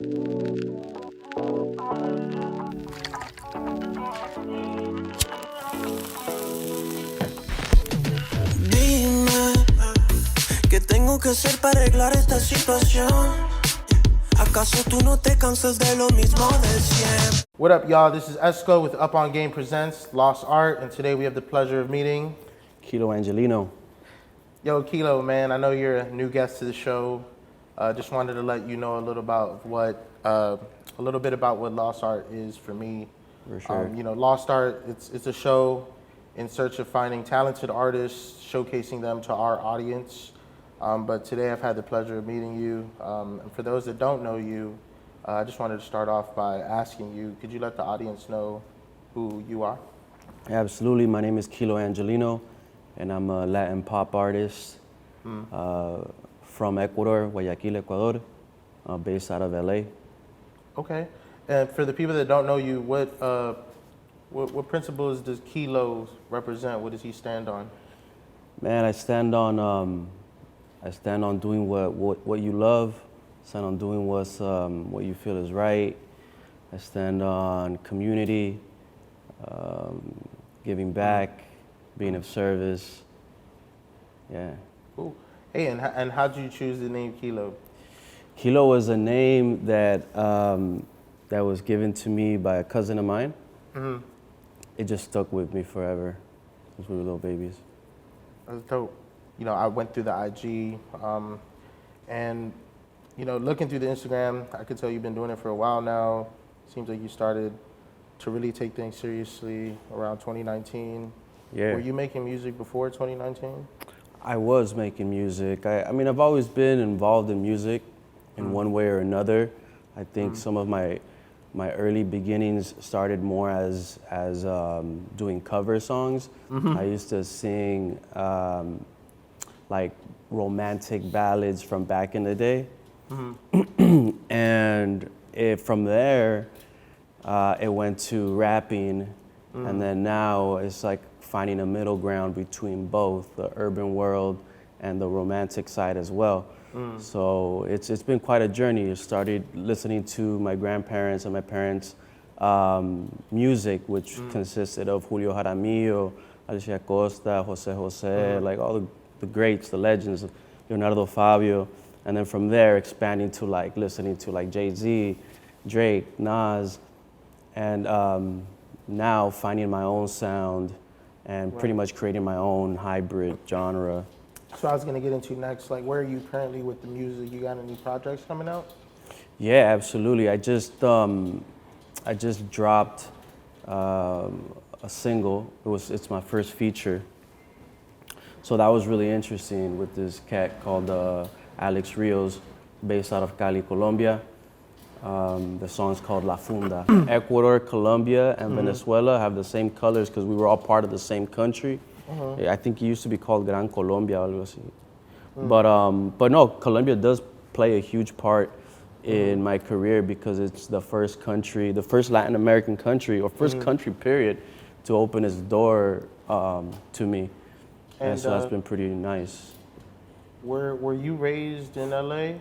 Dime, ¿qué tengo que hacer para arreglar esta situación? ¿Acaso tú no te cansas de lo mismo de siempre? What up, y'all? This is Esco with Up On Game Presents Lost Art, and today we have the pleasure of meeting Kilo Angeleno. Yo, Kilo, man. I know you're a new guest to the show. Just wanted to let you know a little bit about what Lost Art is for me. For sure. Lost Art, it's a show in search of finding talented artists, showcasing them to our audience. But today I've had the pleasure of meeting you. And for those that don't know you, I just wanted to start off by asking you, could you let the audience know who you are? Absolutely. My name is Kilo Angeleno, and I'm a Latin pop artist from Ecuador, Guayaquil, Ecuador, based out of LA. Okay. And for the people that don't know you, what principles does Kilo represent? What does he stand on? Man, I stand on doing what you love. I stand on doing what you feel is right. I stand on community, giving back, being of service. Yeah. Cool. Hey, and how did you choose the name Kilo? Kilo was a name that was given to me by a cousin of mine. Mm-hmm. It just stuck with me forever since we were little babies. That's dope. I went through the IG, and looking through the Instagram, I could tell you've been doing it for a while now. Seems like you started to really take things seriously around 2019. Yeah. Were you making music before 2019? I was making music. I mean, I've always been involved in music in one way or another. I think some of my early beginnings started more as doing cover songs. Mm-hmm. I used to sing like romantic ballads from back in the day. Mm-hmm. And from there, it went to rapping. Mm-hmm. And then now it's like finding a middle ground between both the urban world and the romantic side as well. So it's been quite a journey. I started listening to my grandparents and my parents' music, which consisted of Julio Jaramillo, Alicia Costa, Jose, like all the greats, the legends, Leonardo Fabio, and then from there expanding to like listening to like Jay-Z, Drake, Nas, and now finding my own sound and pretty much creating my own hybrid genre. So I was gonna get into next, like where are you currently with the music? You got any projects coming out? Yeah, absolutely. I just dropped a single. It's my first feature. So that was really interesting with this cat called Alex Rios, based out of Cali, Colombia. The song's called La Funda. Ecuador, Colombia, and Venezuela have the same colors because we were all part of the same country. I think it used to be called Gran Colombia or algo así. But no, Colombia does play a huge part in my career because it's the first Latin American country, or first country period, to open its door to me. And so that's been pretty nice. Were you raised in LA?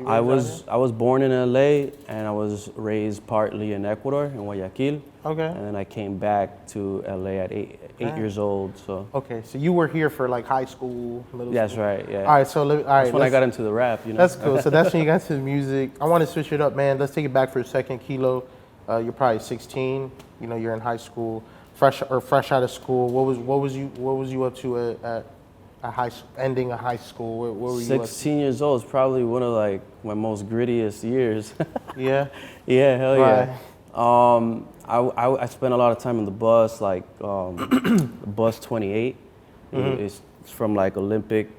I was born in LA and I was raised partly in Ecuador, in Guayaquil. Okay. And then I came back to LA at eight years old. So. Okay, so you were here for like high school, middle school. That's right. Yeah. All right, so that's when I got into the rap. That's cool. So that's when you got to the music. I want to switch it up, man. Let's take it back for a second, Kilo. You're probably 16. You're in high school, fresh out of school. What was you up to at ending a high school? What were you 16 years old is probably one of like my most grittiest years. Yeah? Yeah, hell yeah. I spent a lot of time in the bus, like bus 28. It's from like Olympic,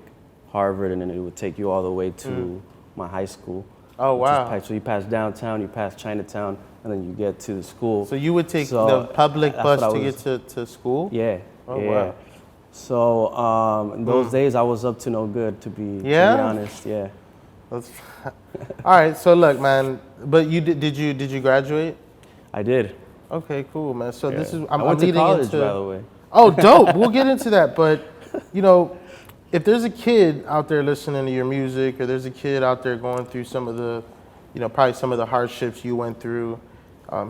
Harvard, and then it would take you all the way to my high school. Oh, wow. So you pass downtown, you pass Chinatown, and then you get to the school. So you would take the public bus to get to school? Yeah. Oh, yeah. Wow. So in those days, I was up to no good, to be honest. Yeah. All right. So look, man. But you did you graduate? I did. Okay, cool, man. So this is I went to college, by the way. Oh, dope. We'll get into that. But if there's a kid out there listening to your music, or there's a kid out there going through some of the probably some of the hardships you went through.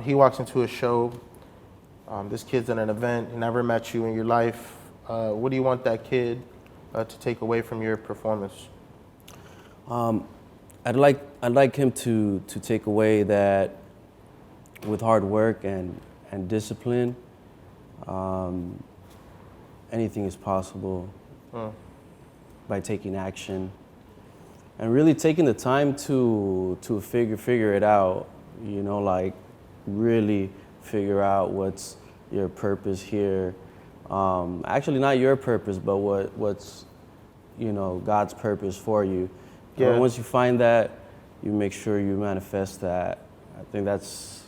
He walks into a show. This kid's at an event, never met you in your life. What do you want that kid to take away from your performance? I'd like him to take away that with hard work and discipline, anything is possible by taking action and really taking the time to figure it out. Like really figure out what's your purpose here. Actually, not your purpose, but what's God's purpose for you. Yeah. And once you find that, you make sure you manifest that. I think that's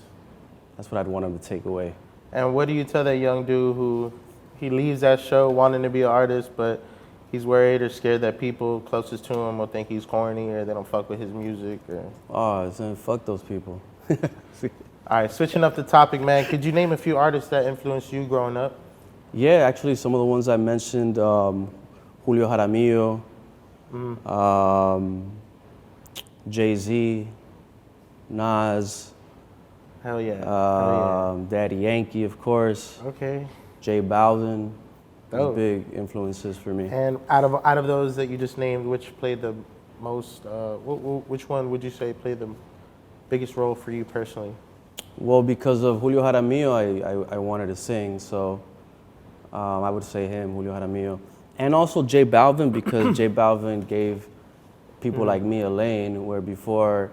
what I'd want him to take away. And what do you tell that young dude who he leaves that show wanting to be an artist, but he's worried or scared that people closest to him will think he's corny or they don't fuck with his music? Then fuck those people. All right, switching up the topic, man. Could you name a few artists that influenced you growing up? Yeah, actually, some of the ones I mentioned, Julio Jaramillo, Jay-Z, Nas, Hell yeah. Daddy Yankee, of course. Okay. J Balvin, Dope. big influences for me. And out of those that you just named, which played the most? Which one would you say played the biggest role for you personally? Well, because of Julio Jaramillo, I wanted to sing, so I would say him, Julio Jaramillo. And also J Balvin, because J Balvin gave people like me a lane where before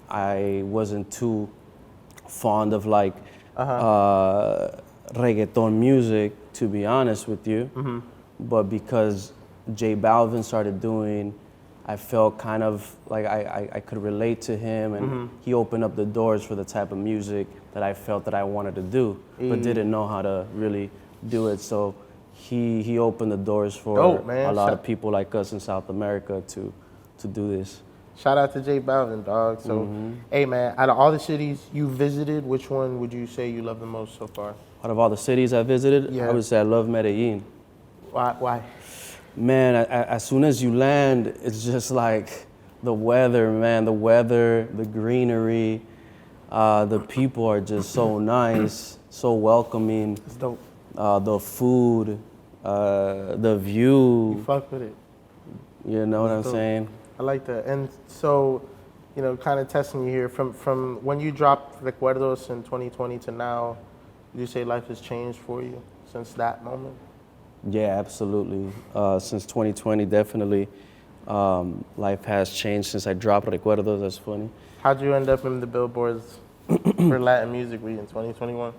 I wasn't too fond of like reggaeton music, to be honest with you. But because J Balvin started doing, I felt kind of like I could relate to him, and he opened up the doors for the type of music that I felt that I wanted to do, but didn't know how to really do it. So he opened the doors for a lot of people like us in South America to do this. Shout out to J Balvin, dog. So, hey man, out of all the cities you visited, which one would you say you love the most so far? Out of all the cities I visited, I would say I love Medellin. Why? Man, as soon as you land, it's just like the weather, man. The weather, the greenery, the people are just so nice, so welcoming. It's dope. The food, the view. You fuck with it. You know what I'm saying? I like that. And so, kind of testing you here, from when you dropped Recuerdos in 2020 to now, would you say life has changed for you since that moment? Yeah, absolutely. Since 2020, definitely, life has changed since I dropped Recuerdos. That's funny. How'd you end up in the billboards for Latin Music Week in 2021?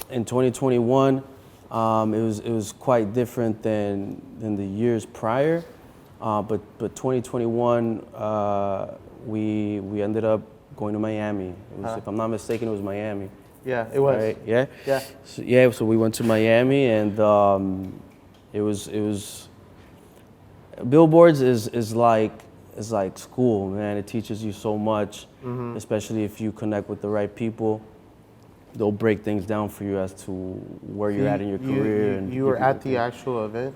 In 2021, it was quite different than the years prior. But 2021, we ended up going to Miami. If I'm not mistaken, it was Miami. Yeah, it was. Right? Yeah. Yeah. So we went to Miami, and it was billboards is like school, man. It teaches you so much, especially if you connect with the right people. They'll break things down for you as to where you're at in your career. You were at the actual event?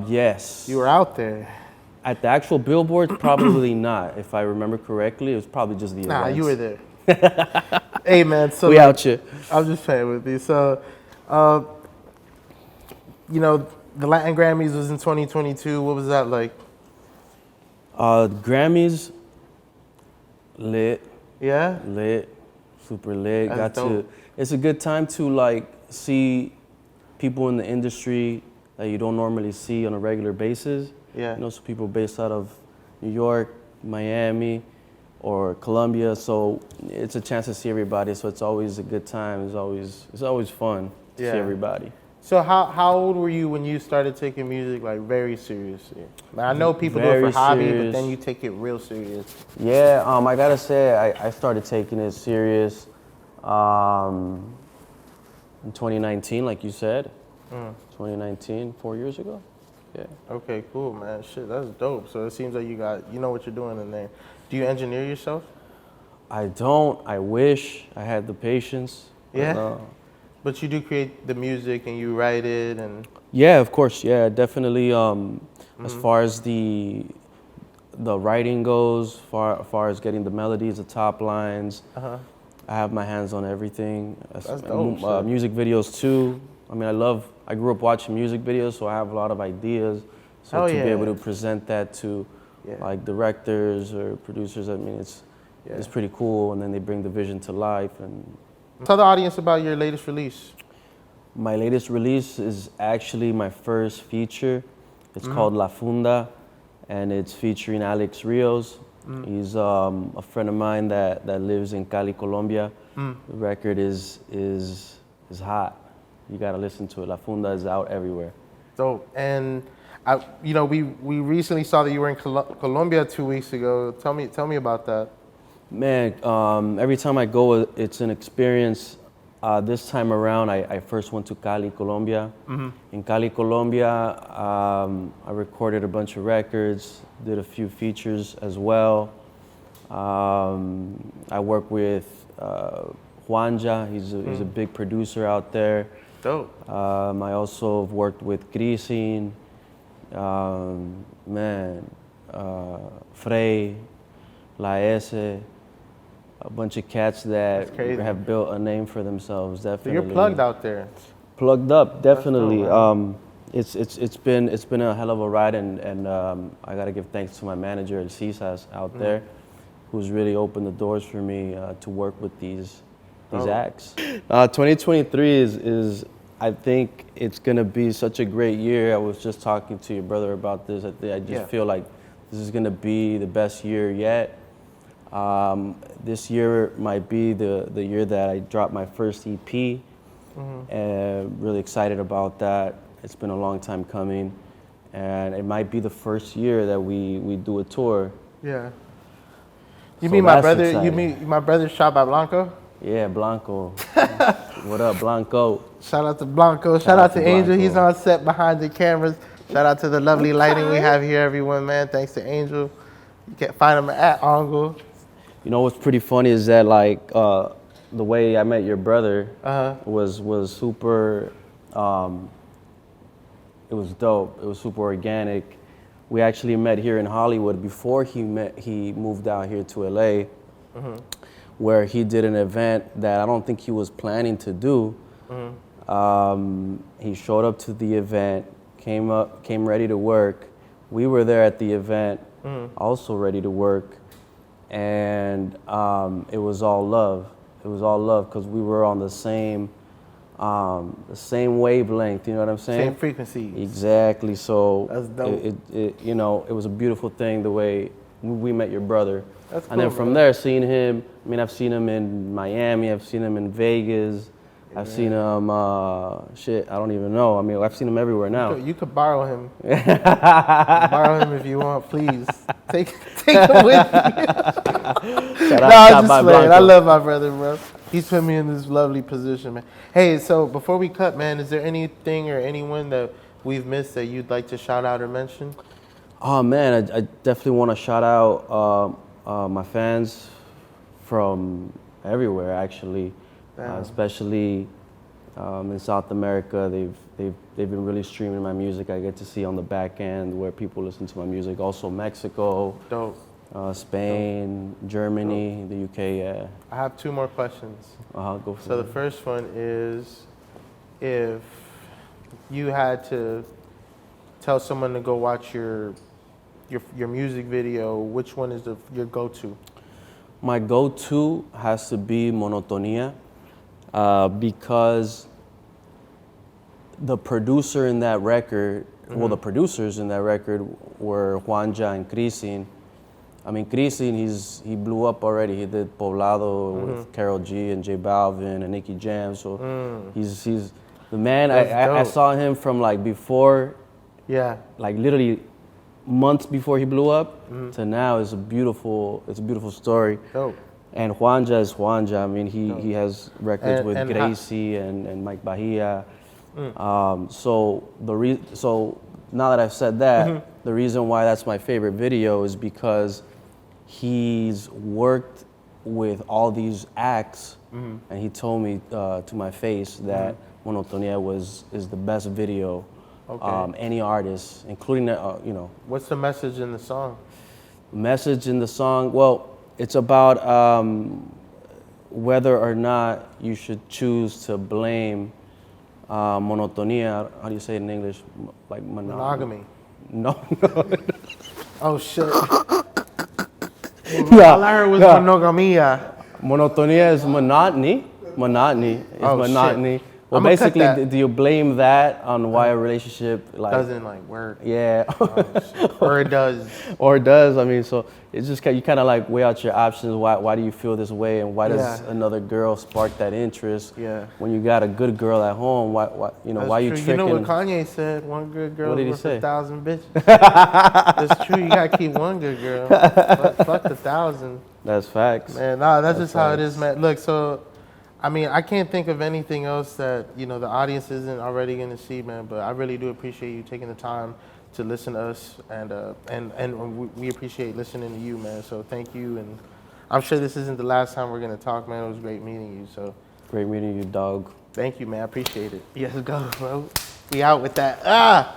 Yes. You were out there? At the actual billboards, probably not. If I remember correctly, it was probably just the events. You were there. Hey, man. So we out here. I'm just playing with you. So, the Latin Grammys was in 2022. What was that like? Grammys, lit. Yeah? Lit. Super lit. That's dope. It's a good time to like see people in the industry that you don't normally see on a regular basis. Yeah. So people based out of New York, Miami, or Colombia. So it's a chance to see everybody. So it's always a good time. It's always fun to see everybody. So how old were you when you started taking music like very seriously? I know people do it for hobby, but then you take it real serious. Yeah, I gotta say I started taking it serious in 2019, like you said. 2019, 4 years ago. Yeah. Okay, cool, man. Shit, that's dope. So it seems like you know what you're doing in there. Do you engineer yourself? I don't. I wish I had the patience. Yeah. But you do create the music and you write it and... Yeah, of course. Yeah, definitely. As far as the the writing goes, far as getting the melodies, the top lines. I have my hands on everything. That's dope. Music videos too. I mean, I grew up watching music videos, so I have a lot of ideas. So to be able to present that to like directors or producers, I mean, it's pretty cool. And then they bring the vision to life. And tell the audience about your latest release. my latest release is actually my first feature. It's called La Funda, and it's featuring Alex Rios. He's a friend of mine that lives in Cali, Colombia. The record is hot. You gotta listen to it. La Funda is out everywhere. Dope. And we recently saw that you were in Colombia 2 weeks ago. Tell me about that. Man, every time I go, it's an experience. This time around, I first went to Cali, Colombia. In Cali, Colombia, I recorded a bunch of records, did a few features as well. I work with Juanja. He's a big producer out there. Dope. I also have worked with Grisin, Frey, La S, a bunch of cats that have built a name for themselves. Definitely. So you're plugged out there. Plugged up, definitely. Dope, It's been a hell of a ride, and I gotta give thanks to my manager El Cisas out there, who's really opened the doors for me to work with these acts. 2023 is I think it's gonna be such a great year. I was just talking to your brother about this. I just feel like this is gonna be the best year yet. This year might be the year that I dropped my first EP, and really excited about that. It's been a long time coming, and it might be the first year that we do a tour. Yeah. You So mean my that's brother? exciting. You mean my brother's shop at Blanco? Yeah, Blanco. What up, Blanco? Shout out to Blanco. Shout out to Angel. Blanco. He's on set behind the cameras. Shout out to the lovely lighting we have here, everyone, man. Thanks to Angel. You can find him at Angle. You know what's pretty funny is that like the way I met your brother was super. It was dope. It was super organic. We actually met here in Hollywood before he moved out here to LA, where he did an event that I don't think he was planning to do. He showed up to the event, came ready to work. We were there at the event, also ready to work, and it was all love. It was all love because we were on the same wavelength. You know what I'm saying? Same frequency. Exactly. So That's dope. it was a beautiful thing the way we met your brother. That's cool, and then from there, seeing him. I mean, I've seen him in Miami. I've seen him in Vegas. I've seen him. I don't even know. I mean, I've seen him everywhere now. You could borrow him. Borrow him if you want, please. Take him with you. Shout No, out I'm just by playing. Blanco. I love my brother, bro. He's put me in this lovely position, man. Hey, so before we cut, man, is there anything or anyone that we've missed that you'd like to shout out or mention? Oh man, I definitely want to shout out my fans from everywhere, actually, especially in South America. They've been really streaming my music. I get to see on the back end where people listen to my music. Also Mexico, Dope. Spain, Germany, the UK. Yeah. I have two more questions. Go for So it. the first one is, if you had to tell someone to go watch your music video, which one is your go-to? My go-to has to be Monotonia, because the producer in that record, well, the producers in that record were Juanja and Grisin. I mean, Grisin, he blew up already. He did Poblado with Karol G and J Balvin and Nicky Jam. So he's the man. I saw him from like before, like literally months before he blew up to now. It's a beautiful story. Dope. And Juanja is Juanja. I mean, he has records with Gracie and Mike Bahia. So now that I've said that, the reason why that's my favorite video is because he's worked with all these acts, and he told me to my face that Monotonia is the best video any artist, including What's the message in the song? message in the song, well, it's about whether or not you should choose to blame monotonia. How do you say it in English? Like Monogamy. No. Oh shit. No, All I heard was monogamia. Monotonia is monotony. Monotony is Oh, monotony. shit. Well, I'ma cut basically, that. do you blame that on why a relationship Doesn't like work. Yeah. Or it does. Or it does. I mean, so it's just you kind of like weigh out your options. Why do you feel this way, and why does Yeah. another girl spark that interest? Yeah. When you got a good girl at home, why That's why you true. tricking? You know what Kanye said? One good girl What did he worth say? 1,000 bitches. That's true. You gotta keep one good girl. Fuck the 1,000. That's facts. Man, nah, that's just how it facts. is, man. Look, so, I mean, I can't think of anything else that, you know, the audience isn't already going to see, man, but I really do appreciate you taking the time to listen to us, and we appreciate listening to you, man, so thank you, and I'm sure this isn't the last time we're going to talk, man. It was great meeting you, so. Great meeting you, dog. Thank you, man. I appreciate it. Yes, go, bro. We out with that. Ah!